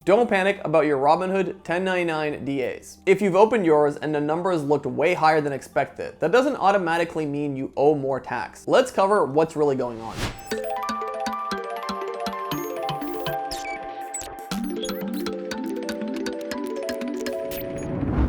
Don't panic about your Robinhood 1099 DAs. If you've opened yours and the numbers looked way higher than expected, that doesn't automatically mean you owe more tax. Let's cover what's really going on.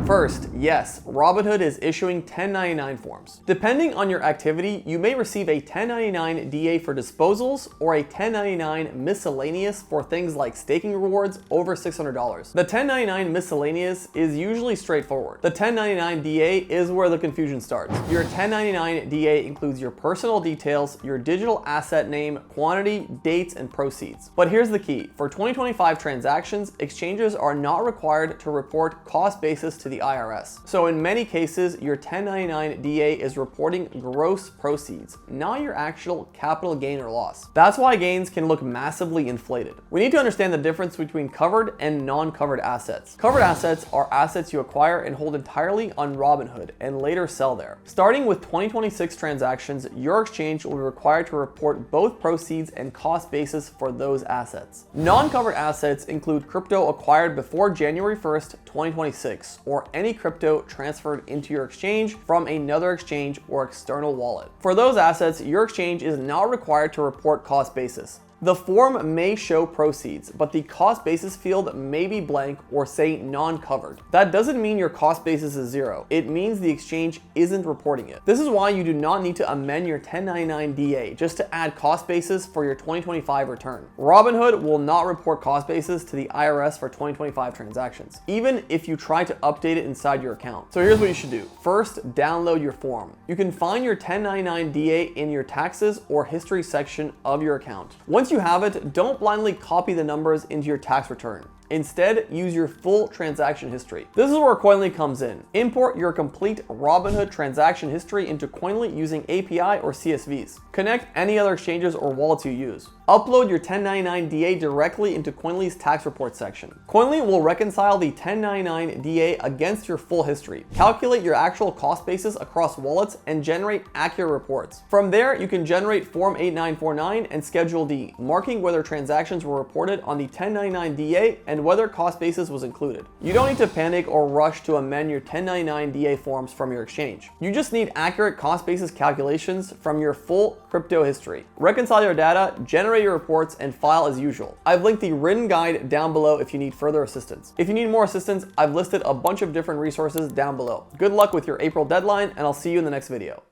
First, yes, Robinhood is issuing 1099 forms. Depending on your activity, you may receive a 1099 DA for disposals or a 1099 miscellaneous for things like staking rewards over $600. The 1099 miscellaneous is usually straightforward. The 1099 DA is where the confusion starts. Your 1099 DA includes your personal details, your digital asset name, quantity, dates, and proceeds. But here's the key. For 2025 transactions, exchanges are not required to report cost basis to the IRS. So in many cases, your 1099 DA is reporting gross proceeds, not your actual capital gain or loss. That's why gains can look massively inflated. We need to understand the difference between covered and non-covered assets. Covered assets are assets you acquire and hold entirely on Robinhood and later sell there. Starting with 2026 transactions, your exchange will be required to report both proceeds and cost basis for those assets. Non-covered assets include crypto acquired before January 1st, 2026, or any crypto transferred into your exchange from another exchange or external wallet. For those assets, your exchange is not required to report cost basis. The form may show proceeds, but the cost basis field may be blank or say non-covered. That doesn't mean your cost basis is zero. It means the exchange isn't reporting it. This is why you do not need to amend your 1099 DA just to add cost basis for your 2025 return. Robinhood will not report cost basis to the IRS for 2025 transactions, even if you try to update it inside your account. So here's what you should do. First, download your form. You can find your 1099 DA in your taxes or history section of your account. Once you have it, don't blindly copy the numbers into your tax return. Instead, use your full transaction history. This is where Koinly comes in. Import your complete Robinhood transaction history into Koinly using API or CSVs. Connect any other exchanges or wallets you use. Upload your 1099 DA directly into Koinly's tax report section. Koinly will reconcile the 1099 DA against your full history, calculate your actual cost basis across wallets, and generate accurate reports. From there, you can generate Form 8949 and Schedule D, marking whether transactions were reported on the 1099 DA and whether cost basis was included. You don't need to panic or rush to amend your 1099 DA forms from your exchange. You just need accurate cost basis calculations from your full crypto history. Reconcile your data, generate your reports, and file as usual. I've linked the written guide down below if you need further assistance. If you need more assistance, I've listed a bunch of different resources down below. Good luck with your April deadline, and I'll see you in the next video.